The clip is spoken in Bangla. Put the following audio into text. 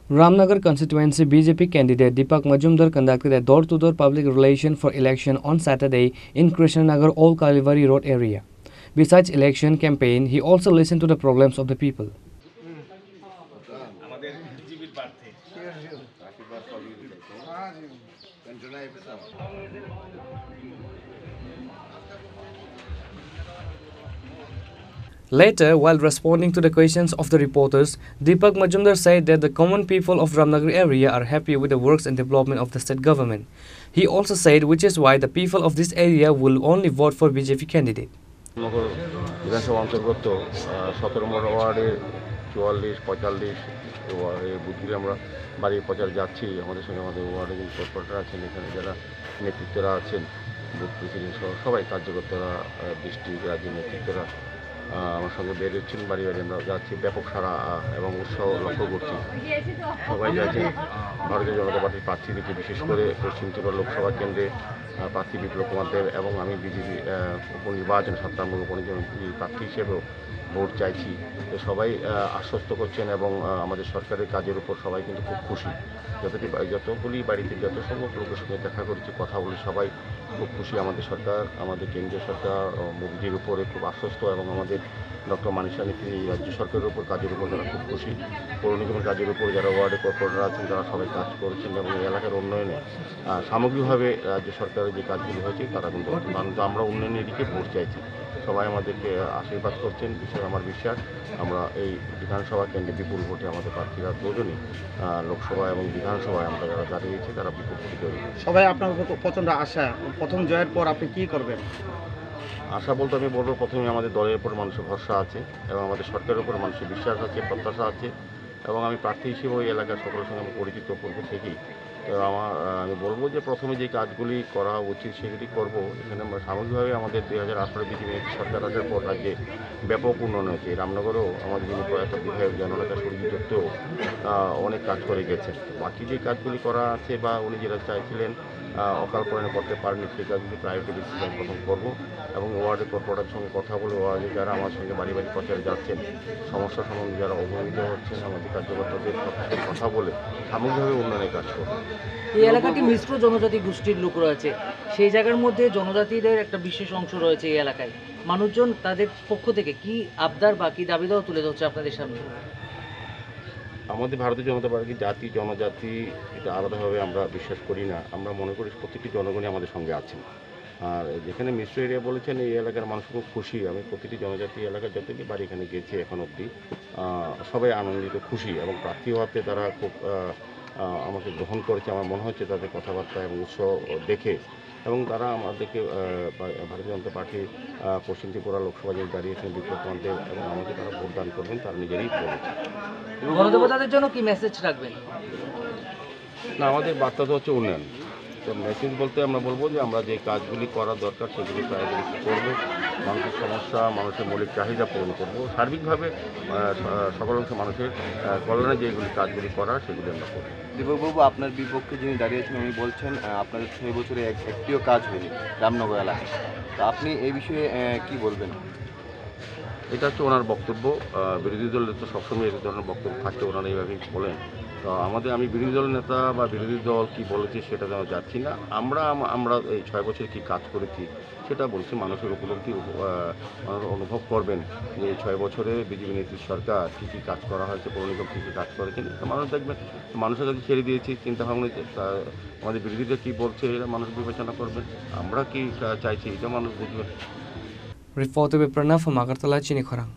Ramnagar constituency BJP candidate Deepak Majumdar conducted a door-to-door public relation for election on Saturday in Krishnanagar Old Kalivari Road area. Besides election campaign, he also listened to the problems of the people. Later, while responding to the questions of the reporters, Deepak Majumdar said that the common people of Ramnagar area are happy with the works and development of the state government. He also said which is why the people of this area will only vote for BJP candidate. বিধানসভা অন্তর্গত 17 নম্বর ওয়ার্ডের 44, 45 ওয়ার্ডের বুথগুলি আমরা বাড়ির প্রচার যাচ্ছি। আমাদের সঙ্গে আমাদের ওয়ার্ডে যিনি কর্পোরেটর আছেন, এখানে যারা নেতৃত্বরা আছেন, বুথ প্রেসিডেন্ট সহ সবাই কার্যকর্তারা, ডিস্ট্রিক্ট রাজ্যের নেতৃত্বরা আমার সঙ্গে বেরোচ্ছেন। বাড়ি বাড়ি আমরা যাচ্ছি, ব্যাপক সাড়া এবং উৎসাহ লক্ষ্য করছি। সবাই চাইছেন ভারতীয় জনতা পার্টির প্রার্থীদেরকে, বিশেষ করে পশ্চিম ত্রিপুরা লোকসভা কেন্দ্রে প্রার্থী বিপ্লব কুমার দেব এবং আমি বিজেপি উপনির্বাচন 7 নম্বর উপনির্বাচন প্রার্থী হিসেবেও ভোট চাইছি। তো সবাই আশ্বস্ত করছেন এবং আমাদের সরকারের কাজের উপর সবাই কিন্তু খুব খুশি। যতগুলি বাড়িতে যত সংখ্যক লোকের সঙ্গে দেখা করেছি, কথা বলি, সবাই খুব খুশি। আমাদের সরকার, আমাদের কেন্দ্রীয় সরকার মোদিজির উপরে খুব আশ্বস্ত এবং আমাদের ডক্টর মানিশা নেত্রী রাজ্য সরকারের উপর কাজের উপর তারা খুব খুশি। পৌর নিগমের কাজের উপর যারা ওয়ার্ডে কর্পোরেটর আছেন তারা সবাই কাজ করেছেন এবং এই এলাকার উন্নয়নে সামগ্রিকভাবে রাজ্য সরকারের যে কাজগুলি হয়েছে তারা কিন্তু আমরা উন্নয়নের দিকে ভোট চাইছি। সবাই আমাদেরকে আশীর্বাদ করছেন। বিশেষ আমার বিশ্বাস আমরা এই বিধানসভা কেন্দ্রে বিপুল ভোটে আমাদের প্রার্থীরা দুজনই লোকসভা এবং বিধানসভায় আমরা যারা দাঁড়িয়েছি তারা বিপুল ভোটে জয়ী। সবাই আপনার প্রচণ্ড আশা, প্রথম জয়ের পর আপনি কী করবেন? আশা বলতে আমি বলবো, প্রথমে আমাদের দলের উপর মানুষের ভরসা আছে এবং আমাদের সরকারের উপর মানুষের বিশ্বাস আছে, প্রত্যাশা আছে এবং আমি প্রার্থী হিসেবে ওই এলাকার সকলের সঙ্গে আমি পরিচিত পূর্ব থেকেই। তো আমি বলবো যে প্রথমে যে কাজগুলি করা উচিত সেগুলি করব। এখানে সামগ্রিকভাবে আমাদের 2018 বিজেপি সরকার আসার পর রাজ্যে ব্যাপক উন্নয়ন হয়েছে। রামনগরেও আমাদের যিনি প্রয়াত বিধায়ক জননেতা সুরজিৎ দত্তও অনেক কাজ করে গেছেন। বাকি যে কাজগুলি করা আছে বা উনি যেটা চাইছিলেন অকাল পরিণে করতে পারেনি, সেই কাজগুলি প্রায়োরিটি বেসিসে আমি প্রথম করবো এবং ওয়ার্ডের কর্পোরেটরের সঙ্গে কথা বলে ওয়ার্ডে যারা আমার সঙ্গে বাড়ি বাড়ি প্রচারে যাচ্ছেন, সমস্যা সম্বন্ধে যারা অবহিত হচ্ছেন, আমাদের কার্যকর্তাদের কথা বলে সামগ্রিকভাবে উন্নয়নের কাজ করবো। এই এলাকাটি মিশ্র জনজাতি গোষ্ঠীর লোক রয়েছে, সেই জায়গার মধ্যে জনজাতিদের একটা বিশেষ অংশ রয়েছে এই এলাকায়। মানুষজন তাদের পক্ষ থেকে কি আবদার বা কি দাবি দেওয়া তুলে ধরছে আপনাদের সামনে? আমাদের ভারতীয় জনতা পার্টি জাতি জনজাতি এটা আলাদাভাবে আমরা বিশ্বাস করি না। আমরা মনে করি প্রত্যেকটি জনগণই আমাদের সঙ্গে আছেন। আর যেখানে মিশ্র এরিয়া বলেছেন, এই এলাকার মানুষ খুব খুশি। আমি প্রতিটি জনজাতি এলাকার যতটি বাড়ি এখানে গেছি এখন অবধি, সবাই আনন্দিত, খুশি এবং প্রার্থী হওয়াতে তারা খুব আমাকে গ্রহণ করেছে। আমার মনে হচ্ছে তাদের কথাবার্তা এবং উৎসাহ দেখে এবং তারা আমাদেরকে ভারতীয় জনতা পার্টির পশ্চিম ত্রিপুরা লোকসভা যে দাঁড়িয়েছেন বিপ্লব কুমার দেব এবং আমাকে তারা ভোট দান করবেন তারা নিজেরই বলেছে। গণদেবতাদের জন্য কি মেসেজ রাখবেন? না, আমাদের বার্তা তো হচ্ছে উন্নয়ন। তো মেসেজ বলতে আমরা বলবো যে আমরা যে কাজগুলি করার দরকার সেগুলি প্রায়োরিটি করবো, মানুষের সমস্যা, মানুষের মৌলিক চাহিদা পূরণ করবো, সার্বিকভাবে সকল অংশ মানুষের কল্যাণে যেগুলি কাজগুলি করার সেগুলি আমরা করবো। দীপকবাবু, আপনার বিপক্ষে যিনি দাঁড়িয়েছেন উনি বলছেন আপনাদের 6 বছরে একটিও কাজ হয়নি রামনগর এলাকায়। তো আপনি এই বিষয়ে কি বলবেন? এটা হচ্ছে ওনার বক্তব্য। বিরোধী দলের তো সবসময় এই ধরনের বক্তব্য থাকে, ওনারা এইভাবেই বলেন। তো আমি বিরোধী দলের নেতা বা বিরোধী দল কী বলেছে সেটা যেন যাচ্ছি না। আমরা এই 6 বছরে কী কাজ করেছি সেটা বলছি। মানুষের উপলব্ধি মানুষ অনুভব করবেন যে এই 6 বছরে বিজেপি নেত্রীর সরকার কী কী কাজ করা হয়েছে, পৌর নিগম কী কী কাজ করেছেন, মানুষ দেখবেন। মানুষের কাছে ছেড়ে দিয়েছি চিন্তাভাবনা, আমাদের বিরোধীরা কী বলছে এটা মানুষ বিবেচনা করবেন, আমরা কী চাইছি এটা মানুষ বুঝবেন। Reported by Pranav from Agartala, Chinikhorang.